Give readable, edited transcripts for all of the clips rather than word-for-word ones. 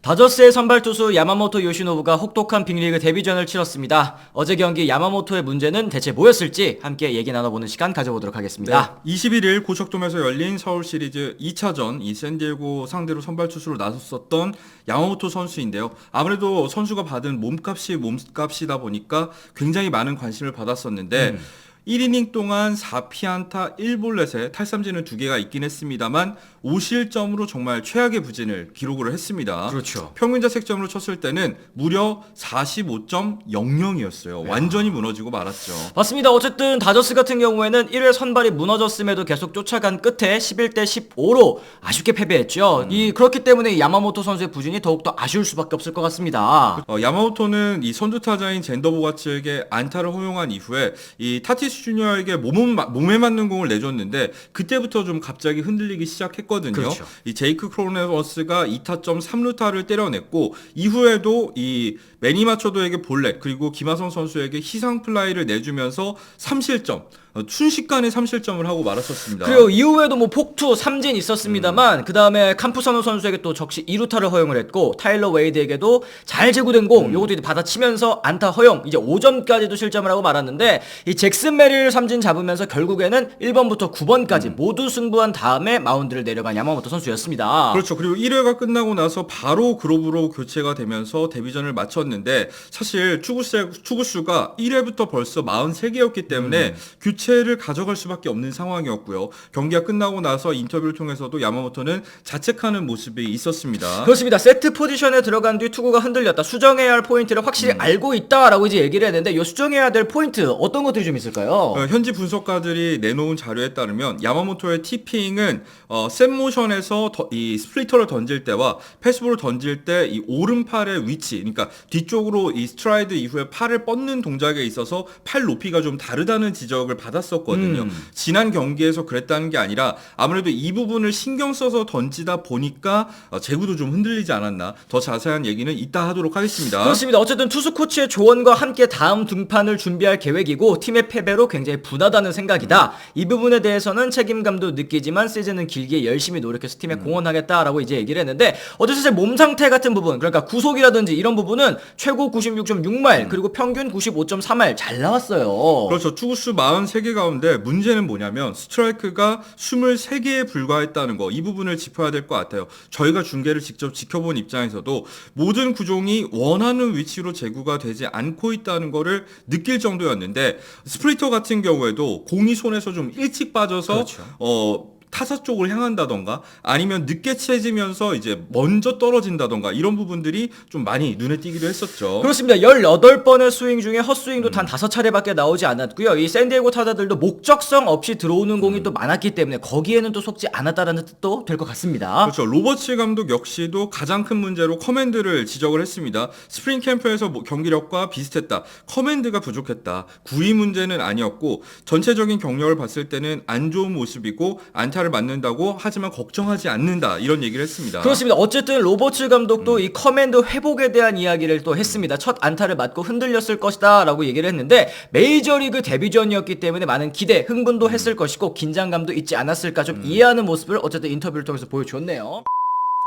다저스의 선발 투수 야마모토 요시노부가 혹독한 빅리그 데뷔전을 치렀습니다. 어제 경기 야마모토의 문제는 대체 뭐였을지 함께 얘기 나눠보는 시간 가져보도록 하겠습니다. 네, 21일 고척돔에서 열린 서울 시리즈 2차전 이 샌디에고 상대로 선발 투수로 나섰었던 야마모토 선수인데요. 아무래도 선수가 받은 몸값이다 보니까 굉장히 많은 관심을 받았었는데 1이닝 동안 4피안타 1볼넷에 탈삼진은 2개가 있긴 했습니다만 5실점으로 정말 최악의 부진을 기록을 했습니다. 그렇죠. 평균 자책점으로 쳤을 때는 무려 45.00이었어요. 완전히 무너지고 말았죠. 맞습니다. 어쨌든 다저스 같은 경우에는 1회 선발이 무너졌음에도 계속 쫓아간 끝에 11대 15로 아쉽게 패배했죠. 그렇기 때문에 야마모토 선수의 부진이 더욱더 아쉬울 수밖에 없을 것 같습니다. 야마모토는 이 선두 타자인 젠더 보가츠에게 안타를 허용한 이후에 이 타티스 주니어에게 몸에 맞는 공을 내줬는데 그때부터 좀 갑자기 흔들리기 시작했거든요. 그렇죠. 이 제이크 크로네버스가 2타점 3루타를 때려냈고 이후에도 이 매니 마초도에게 볼넷 그리고 김하성 선수에게 희상 플라이를 내주면서 3실점 순식간에 3실점을 하고 말았었습니다. 그리고 이후에도 뭐 폭투, 삼진 있었습니다만 그 다음에 캄푸사노 선수에게 또 적시 2루타를 허용을 했고 타일러 웨이드에게도 잘 제구된 공 요것도 이제 받아치면서 안타 허용 이제 5점까지도 실점을 하고 말았는데 이 잭슨 메릴 삼진 잡으면서 결국에는 1번부터 9번까지 모두 승부한 다음에 마운드를 내려간 야마모토 선수였습니다. 그렇죠. 그리고 1회가 끝나고 나서 바로 그로브로 교체가 되면서 데뷔전을 마쳤는데 사실 투구수가 1회부터 벌써 43개였기 때문에 교체를 가져갈 수밖에 없는 상황이었고요. 경기가 끝나고 나서 인터뷰를 통해서도 야마모토는 자책하는 모습이 있었습니다. 그렇습니다. 세트 포지션에 들어간 뒤 투구가 흔들렸다. 수정해야 할 포인트를 확실히 알고 있다라고 이제 얘기를 했는데 이 수정해야 될 포인트 어떤 것들이 좀 있을까요? 현지 분석가들이 내놓은 자료에 따르면 야마모토의 티핑은 셋 모션에서 이 스플리터를 던질 때와 패스볼을 던질 때 이 오른팔의 위치, 그러니까 뒤쪽으로 이 스트라이드 이후에 팔을 뻗는 동작에 있어서 팔 높이가 좀 다르다는 지적을 받았었거든요. 지난 경기에서 그랬다는 게 아니라 아무래도 이 부분을 신경 써서 던지다 보니까 제구도 좀 흔들리지 않았나. 더 자세한 얘기는 이따 하도록 하겠습니다. 그렇습니다. 어쨌든 투수 코치의 조언과 함께 다음 등판을 준비할 계획이고 팀의 패배로 굉장히 분하다는 생각이다. 이 부분에 대해서는 책임감도 느끼지만 시즌은 길게 열심히 노력해서 팀에 공헌하겠다라고 이제 얘기를 했는데 어제 사실 몸 상태 같은 부분 그러니까 구속이라든지 이런 부분은 최고 96.6마일 그리고 평균 95.3마일 잘 나왔어요. 그렇죠. 투구수 43개 가운데 문제는 뭐냐면 스트라이크가 23개에 불과했다는 거. 이 부분을 짚어야 될 것 같아요. 저희가 중계를 직접 지켜본 입장에서도 모든 구종이 원하는 위치로 제구가 되지 않고 있다는 거를 느낄 정도였는데 스프리터 같은 경우에도 공이 손에서 좀 일찍 빠져서 그렇죠. 타사 쪽을 향한다던가 아니면 늦게 채지면서 이제 먼저 떨어진다던가 이런 부분들이 좀 많이 눈에 띄기도 했었죠. 그렇습니다. 18번의 스윙 중에 헛스윙도 단 5차례밖에 나오지 않았고요. 이 샌디에고 타자들도 목적성 없이 들어오는 공이 또 많았기 때문에 거기에는 또 속지 않았다라는 뜻도 될 것 같습니다. 그렇죠. 로버츠 감독 역시도 가장 큰 문제로 커맨드를 지적을 했습니다. 스프링 캠프에서 경기력과 비슷했다. 커맨드가 부족했다. 구위 문제는 아니었고 전체적인 경력을 봤을 때는 안 좋은 모습이고 안타를 맞는다고 하지만 걱정하지 않는다. 이런 얘기를 했습니다. 그렇습니다. 어쨌든 로버츠 감독도 이 커맨드 회복에 대한 이야기를 또 했습니다. 첫 안타를 맞고 흔들렸을 것이다 라고 얘기를 했는데 메이저리그 데뷔전이었기 때문에 많은 기대, 흥분도 했을 것이고 긴장감도 있지 않았을까 좀 이해하는 모습을 어쨌든 인터뷰를 통해서 보여줬네요.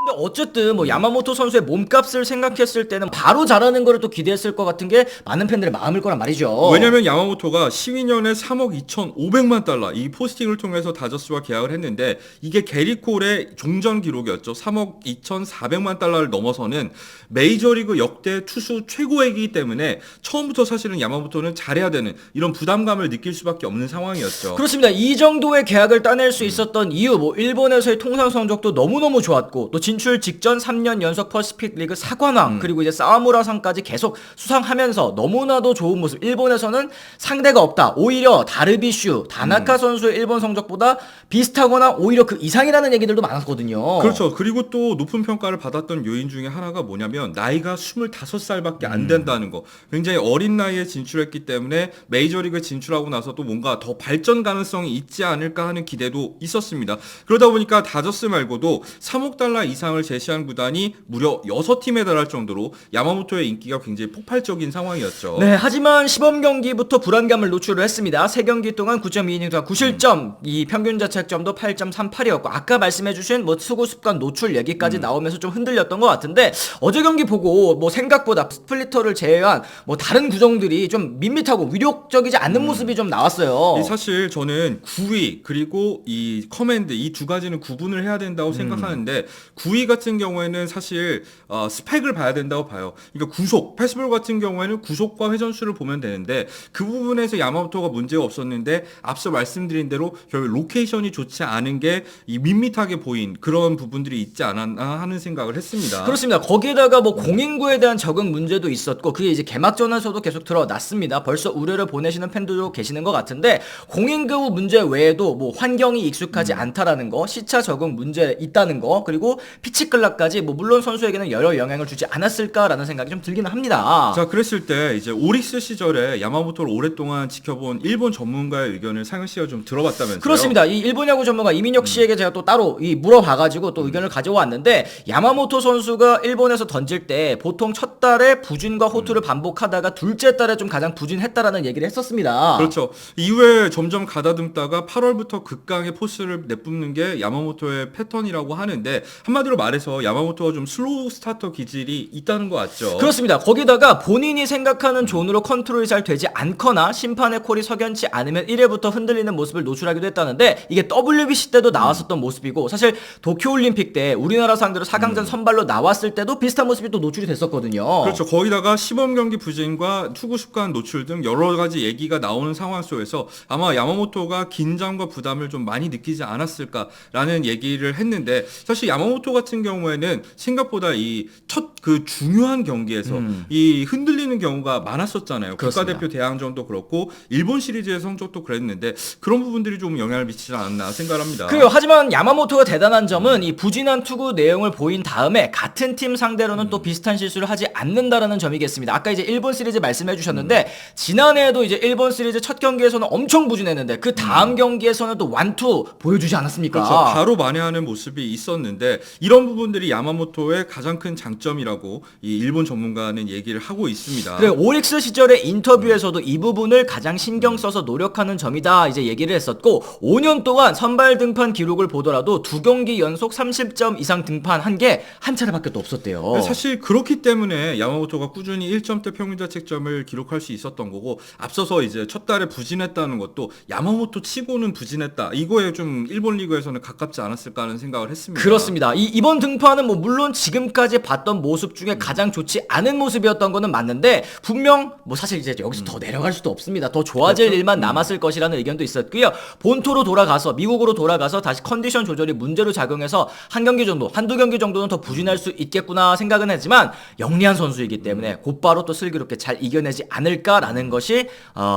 근데 어쨌든 뭐 야마모토 선수의 몸값을 생각했을 때는 바로 잘하는 거를 또 기대했을 것 같은 게 많은 팬들의 마음일 거란 말이죠. 왜냐면 야마모토가 12년에 3억 2,500만 달러 이 포스팅을 통해서 다저스와 계약을 했는데 이게 게리 콜의 종전 기록이었죠. 3억 2,400만 달러를 넘어서는 메이저리그 역대 투수 최고액이기 때문에 처음부터 사실은 야마모토는 잘해야 되는 이런 부담감을 느낄 수밖에 없는 상황이었죠. 그렇습니다. 이 정도의 계약을 따낼 수 있었던 이유, 뭐 일본에서의 통상 성적도 너무너무 좋았고 또 진출 직전 3년 연속 퍼시픽 리그 4관왕 그리고 이제 사와무라상까지 계속 수상하면서 너무나도 좋은 모습. 일본에서는 상대가 없다. 오히려 다르비슈, 다나카 선수의 일본 성적보다 비슷하거나 오히려 그 이상이라는 얘기들도 많았거든요. 그렇죠. 그리고 또 높은 평가를 받았던 요인 중에 하나가 뭐냐면 나이가 25살밖에 안 된다는 거. 굉장히 어린 나이에 진출했기 때문에 메이저리그 진출하고 나서 또 뭔가 더 발전 가능성이 있지 않을까 하는 기대도 있었습니다. 그러다 보니까 다저스 말고도 3억 달러 이상 이상을 제시한 구단이 무려 6팀에 달할 정도로 야마모토의 인기가 굉장히 폭발적인 상황이었죠. 네, 하지만 시범 경기부터 불안감을 노출을 했습니다. 3경기 동안 9.2이닝 9실점, 이 평균 자책점도 8.38이었고 아까 말씀해주신 뭐 투구 습관 노출 얘기까지 나오면서 좀 흔들렸던 것 같은데 어제 경기 보고 뭐 생각보다 스플리터를 제외한 뭐 다른 구종들이 좀 밋밋하고 위력적이지 않는 모습이 좀 나왔어요. 사실 저는 9위 그리고 이 커맨드 이 두 가지는 구분을 해야 된다고 생각하는데 9위 같은 경우에는 사실 스펙을 봐야 된다고 봐요. 그러니까 구속, 패스볼 같은 경우에는 구속과 회전수를 보면 되는데 그 부분에서 야마모토가 문제가 없었는데 앞서 말씀드린 대로 결국 로케이션이 좋지 않은 게 이 밋밋하게 보인 그런 부분들이 있지 않았나 하는 생각을 했습니다. 그렇습니다. 거기에다가 뭐 공인구에 대한 적응 문제도 있었고 그게 이제 개막전에서도 계속 드러났습니다. 벌써 우려를 보내시는 팬들도 계시는 것 같은데 공인구 문제 외에도 뭐 환경이 익숙하지 않다라는 거, 시차 적응 문제 있다는 거, 그리고 피치 클락까지 뭐 물론 선수에게는 여러 영향을 주지 않았을까라는 생각이 좀 들기는 합니다. 자, 그랬을 때 이제 오릭스 시절에 야마모토를 오랫동안 지켜본 일본 전문가의 의견을 상현 씨가 좀 들어봤다면서요? 그렇습니다. 이 일본 야구 전문가 이민혁 씨에게 제가 또 따로 물어봐가지고 또 의견을 가져왔는데 야마모토 선수가 일본에서 던질 때 보통 첫 달에 부진과 호투를 반복하다가 둘째 달에 좀 가장 부진했다라는 얘기를 했었습니다. 그렇죠. 이후에 점점 가다듬다가 8월부터 극강의 포스를 내뿜는 게 야마모토의 패턴이라고 하는데 한마디로 말해서 야마모토가 좀 슬로우 스타터 기질이 있다는 거 같죠. 그렇습니다. 거기다가 본인이 생각하는 존으로 컨트롤이 잘 되지 않거나 심판의 콜이 석연치 않으면 1회부터 흔들리는 모습을 노출하기도 했다는데 이게 WBC 때도 나왔었던 모습이고 사실 도쿄올림픽 때 우리나라 상대로 4강전 선발로 나왔을 때도 비슷한 모습이 또 노출이 됐었거든요. 그렇죠. 거기다가 시범 경기 부진과 투구 습관 노출 등 여러 가지 얘기가 나오는 상황 속에서 아마 야마모토가 긴장과 부담을 좀 많이 느끼지 않았을까라는 얘기를 했는데 사실 야마모토 같은 경우에는 생각보다 이 첫 그 중요한 경기에서 이 흔들리는 경우가 많았었잖아요. 그렇습니다. 국가대표 대항전도 그렇고 일본 시리즈의 성적도 그랬는데 그런 부분들이 좀 영향을 미치지 않았나 생각합니다. 그래요. 하지만 야마모토가 대단한 점은 이 부진한 투구 내용을 보인 다음에 같은 팀 상대로는 또 비슷한 실수를 하지 않는다라는 점이겠습니다. 아까 이제 일본 시리즈 말씀해 주셨는데 지난해에도 이제 일본 시리즈 첫 경기에서는 엄청 부진했는데 그 다음 경기에서는 또 완투 보여주지 않았습니까? 그렇죠. 바로 만회하는 모습이 있었는데 이런 부분들이 야마모토의 가장 큰 장점이라고 이 일본 전문가는 얘기를 하고 있습니다. 그래 오릭스 시절의 인터뷰에서도 이 부분을 가장 신경 써서 노력하는 점이다 이제 얘기를 했었고 5년 동안 선발 등판 기록을 보더라도 2경기 연속 30점 이상 등판한 게 한 차례밖에 또 없었대요. 사실 그렇기 때문에 야마모토가 꾸준히 1점대 평균 자책점을 기록할 수 있었던 거고 앞서서 이제 첫 달에 부진했다는 것도 야마모토 치고는 부진했다. 이거에 좀 일본 리그에서는 가깝지 않았을까 하는 생각을 했습니다. 그렇습니다. 이번 등판은 뭐 물론 지금까지 봤던 모습 중에 가장 좋지 않은 모습이었던 거는 맞는데 분명 뭐 사실 이제 여기서 더 내려갈 수도 없습니다. 더 좋아질 그렇죠? 일만 남았을 것이라는 의견도 있었고요. 본토로 돌아가서 미국으로 돌아가서 다시 컨디션 조절이 문제로 작용해서 한 경기 정도, 한두 경기 정도는 더 부진할 수 있겠구나 생각은 했지만 영리한 선수이기 때문에 곧바로 또 슬기롭게 잘 이겨내지 않을까라는 것이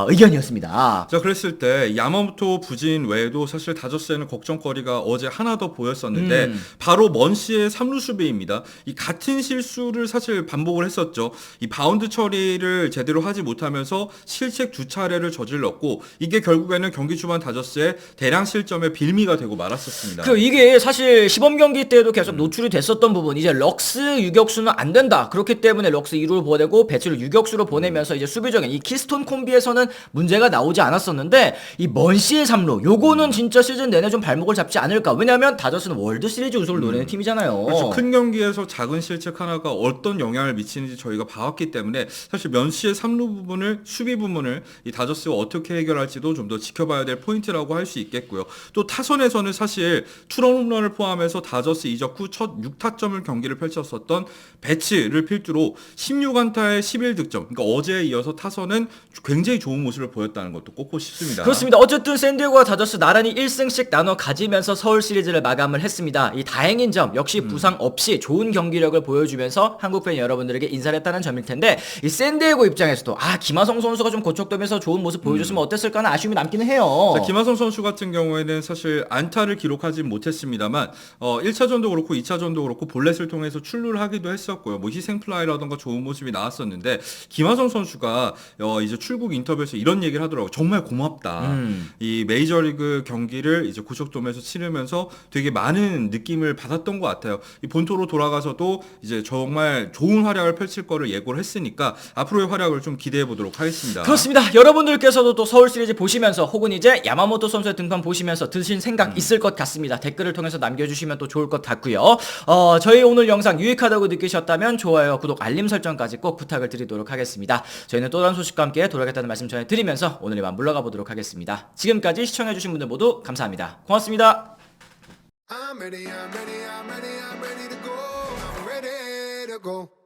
의견이었습니다. 자, 그랬을 때 야마모토 부진 외에도 사실 다저스에는 걱정거리가 어제 하나 더 보였었는데 바로 먼시의 3루 수비입니다. 이 같은 실수를 사실 반복을 했었죠. 이 바운드 처리를 제대로 하지 못하면서 실책 2차례를 저질렀고 이게 결국에는 경기 초반 다저스의 대량 실점의 빌미가 되고 말았었습니다. 이게 사실 시범 경기 때도 계속 노출이 됐었던 부분 이제 럭스 유격수는 안 된다. 그렇기 때문에 럭스 2루를 보내고 배치를 유격수로 보내면서 이제 수비적인 이 키스톤 콤비에서는 문제가 나오지 않았었는데 이 먼시의 3루 요거는 진짜 시즌 내내 좀 발목을 잡지 않을까. 왜냐하면 다저스는 월드 시리즈 우승을 노리는 팀이잖아요. 그렇죠. 큰 경기에서 작은 실책 하나가 어떤 영향을 미치는지 저희가 봐왔기 때문에 사실 면시의 3루 부분을 수비 부분을 이 다저스가 어떻게 해결할지도 좀 더 지켜봐야 될 포인트라고 할 수 있겠고요. 또 타선에서는 사실 투런 홈런을 포함해서 다저스 이적 후 첫 6타점을 경기를 펼쳤었던 배츠를 필두로 16안타에 11득점. 그러니까 어제에 이어서 타선은 굉장히 좋은 모습을 보였다는 것도 꼽고 싶습니다. 그렇습니다. 어쨌든 샌디에고와 다저스 나란히 1승씩 나눠 가지면서 서울 시리즈를 마감을 했습니다. 이 다행인 점 역시 부상 없이 좋은 경기력을 보여주면서 한국 팬 여러분들에게 인사를 했다는 점일 텐데 이 샌디에고 입장에서도 김하성 선수가 좀 고척돔에서 좋은 모습 보여줬으면 어땠을까 하는 아쉬움이 남기는 해요. 자, 김하성 선수 같은 경우에는 사실 안타를 기록하진 못했습니다만 1차전도 그렇고 2차전도 그렇고 볼넷을 통해서 출루를 하기도 했었고요. 뭐 희생플라이라던가 좋은 모습이 나왔었는데 김하성 선수가 이제 출국 인터뷰에서 이런 얘기를 하더라고요. 정말 고맙다. 이 메이저리그 경기를 이제 고척돔에서 치르면서 되게 많은 느낌을 받았던 했던 것 같아요. 이 본토로 돌아가서도 이제 정말 좋은 활약을 펼칠 거를 예고를 했으니까 앞으로의 활약을 좀 기대해 보도록 하겠습니다. 그렇습니다. 여러분들께서도 또 서울 시리즈 보시면서 혹은 이제 야마모토 선수의 등판 보시면서 드신 생각 있을 것 같습니다. 댓글을 통해서 남겨주시면 또 좋을 것 같고요. 저희 오늘 영상 유익하다고 느끼셨다면 좋아요, 구독, 알림 설정까지 꼭 부탁을 드리도록 하겠습니다. 저희는 또 다른 소식과 함께 돌아가겠다는 말씀 전해드리면서 오늘 이만 물러가 보도록 하겠습니다. 지금까지 시청해주신 분들 모두 감사합니다. 고맙습니다. I'm ready to go. I'm ready to go.